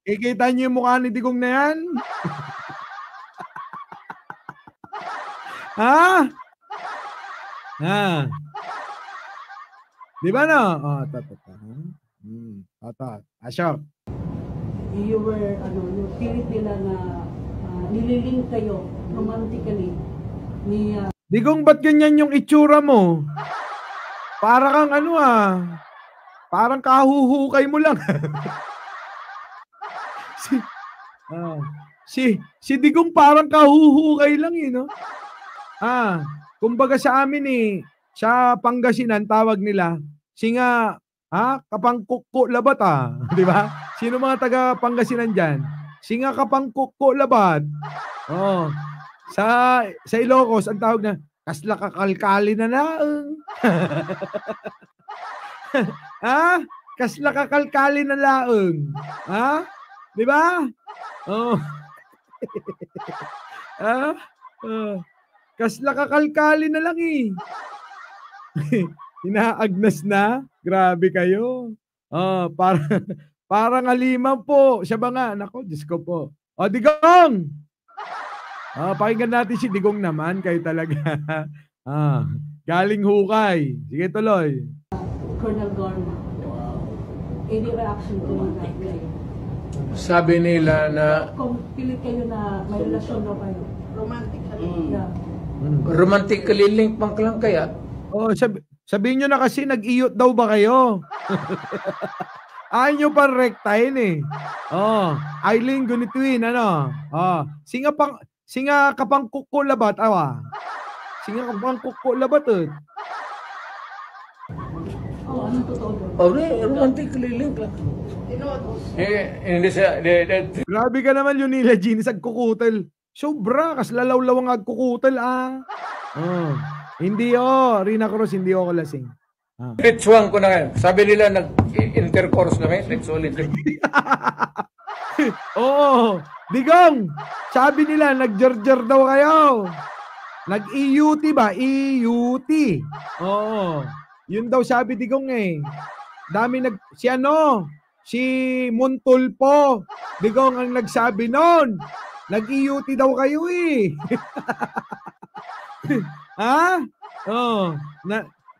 Kikita niyo yung mukha ni Digong na yan? Ha? Ha? Di ba no? Oh, tata. Asyok. You were, yung pilit nila na nililing kayo romantically ni... Digong, ba't ganyan yung itsura mo? Para kang parang kahuhukay mo lang. si Digong parang kahuhukay lang no? Kumbaga sa amin sa Pangasinan tawag nila, singa, kapangkukko labat di ba? Sino mga taga Pangasinan diyan? Singa kapangkukko labat. Oh. Sa Ilocos ang tawag na kasla kakalkali na laeng. Kasla kakalkali na laeng. Di ba? Oh. Kasla kakalkali na lang Inaagnas na. Grabe kayo. Parang aliman po. Siya ba nga? Nako, Diyos ko po. O, Digong! Pakinggan natin si Digong naman. Kayo talaga. Galing hukay. Sige, tuloy. Colonel Garma. Any reaction to that? Sabi nila na kung pilit kayo na may relasyon daw kayo. Romantically. Yeah. Romantically linked man lang kaya? Oh, sabihin nyo na kasi nag-iyot daw ba kayo? Ayaw nyo pa rektahin Oh, Aileen Gunituin, Singa kapang kuko labat, Singa kapang kuko labat, Ano totoo doon? Romantically linked lang. Hindi siya. Grabe ka naman yun nila, Gini, sa kukutel. Sobra, kas lalaw-law ang agkukutel, Hindi, Rina Cruz, hindi ako lasing. Rituang ko na ngayon. Sabi nila, nag-intercourse kami. Ritual intercourse. Oo. Digong, sabi nila, nag-jar-jar daw kayo. Nag-EUT ba? EUT. Oo. Yun daw sabi Digong si Montulpo. Digong ang nagsabi noon. Nag-EUT daw kayo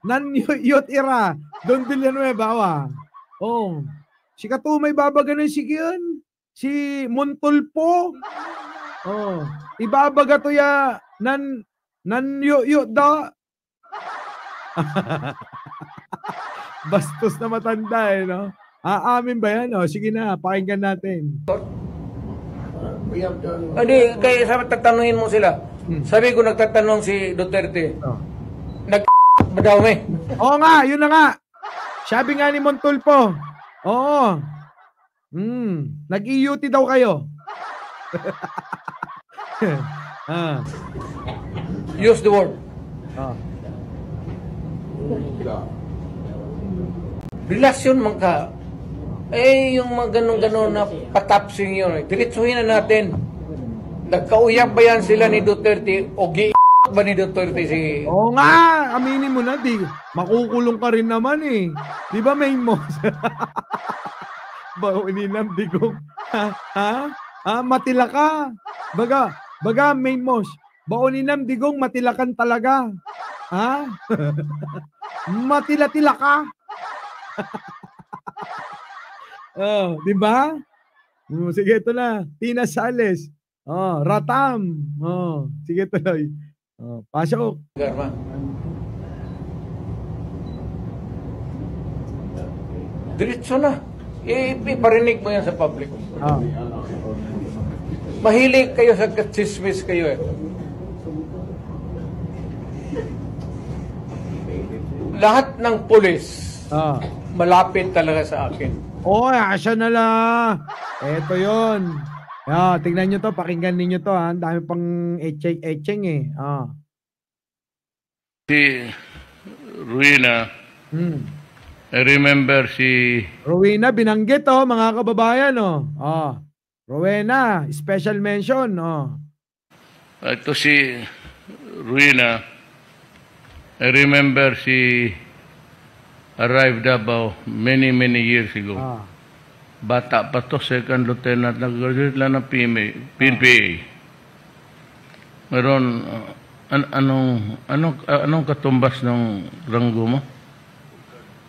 Nan-yut ira. Don Villanueva, Si Katumay babaga ng sigiyan. Si Montulpo. Ibabaga to ya nan-yut da. Bastos na matanda no? Aamin ba yan? Sige na, pakinggan natin. Hindi, kaya sabi tatanungin mo sila. Sabi ko nagtatanong si Duterte. Ba daw may? Oo nga, yun na nga. Sabi nga ni Montulpo. Oo. Nag-EUT daw kayo. Use the word. Relasyon man ka. Yung mga ganun-ganun na patapsing yun. Diretsuhin na natin. Nagkauyap ba yan sila ni Duterte o ba ni Duterte si... Oo nga, aminin mo na. Makukulong ka rin naman Di ba, main mo? Ininam, Digong. Matila ka. Baga, main mo. Bauninam, Digong, matilakan talaga. Matila-tila ka. Di ba? Sige, ito na. Tina Sales. Ratam. Sige, tuloy. Pasok. Garma. Diretso na. Iparinig mo yan sa public. Mahilig kayo sa chismis kayo Lahat ng pulis malapit talaga sa akin. Asya na lang. Eto yun. Tingnan nyo to, pakinggan ninyo to Ang dami pang etcheng Si Ruina. I remember si Rowena binanggit mga kababayan Rowena, special mention ito si Ruina. I remember si arrived Davao many years ago. Ah. Bata pa to, second lieutenant, nag-graduate lang ng PNPA. Meron, anong katumbas ng ranggo mo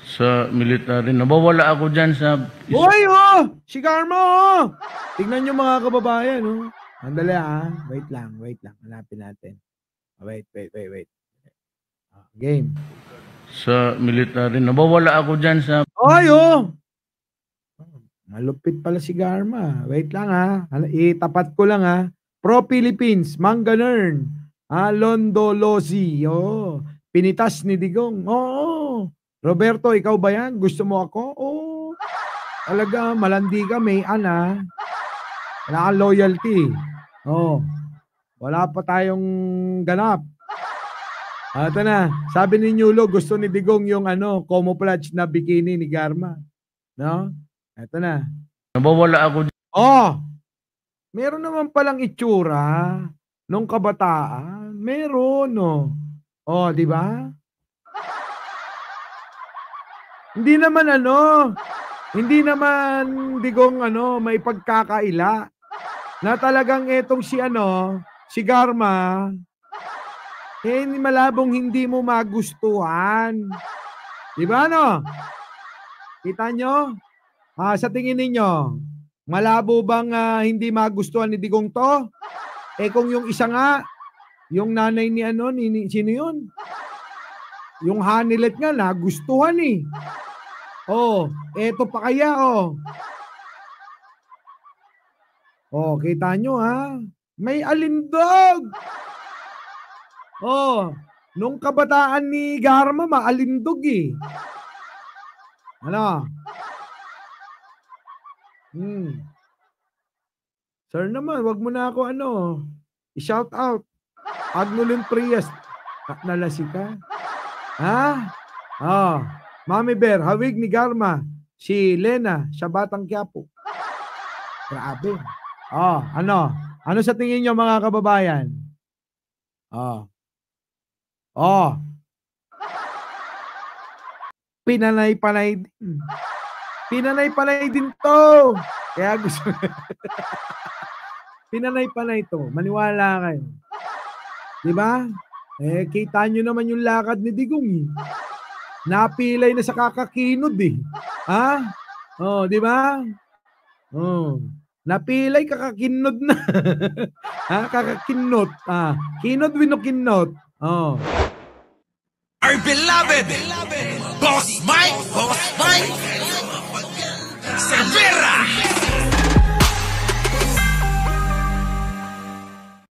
sa military? Nabawala ako dyan sa... Hoy, oh! Si Karma, oh! Tignan nyo mga kababayan, oh. Andali, ah. Wait lang. Hanapin natin. Wait. Game. Sa military. Nabawala ako dyan sa... Hoy, oh! Malupit pala si Garma. Wait lang, ha. Itapat ko lang, ha. Pro-Philippines, Manganern. Londo Lozi. Oh. Pinitas ni Digong. Oo. Roberto, ikaw ba yan? Gusto mo ako? Oo. Talaga, malandi ka, may ana. Wala kang loyalty. Oh. Wala pa tayong ganap. Ito na. Sabi ni Nyulo, gusto ni Digong yung camouflage na bikini ni Garma. No? Ito na. Nabawala ako dyan. Oh! Meron naman palang itsura nung kabataan. Meron, no? Oh, di ba? Hindi naman Digong may pagkakaila na talagang etong si Garma, malabong hindi mo magustuhan. Di ba, no? Kita nyo? Sa tingin ninyo, malabo bang hindi magustuhan ni Digong to? Kung yung isa nga, yung nanay ni sino yun? Yung Hanilet nga, nagustuhan eh. Oh, eto pa kaya, oh. Oh, kita nyo, ha? May alindog! Oh, nung kabataan ni Garma, maalindog eh. Ano? Sir naman, wag mo na ako i-shout out. Agnolin Prias. Nalasi ka? Ha? Oh. Mami Bear, hawig ni Garma. Si Lena, siya Batang Quiapo. Grabe. Oh, ano? Ano sa tingin nyo mga kababayan? Oh. Oh. Pinanay-panay din. Pinanay-panay din to. Kaya gusto. Pinanay-panay to. Maniwala kayo. Diba? Kita nyo naman yung lakad ni Digong eh. Napilay na sa kakakinod eh. Ha? Oh, di ba? Oh. Napilay kakakinod na. Ha? Kakakinot. Kinod winokinot. Oh. Our beloved Boss Mike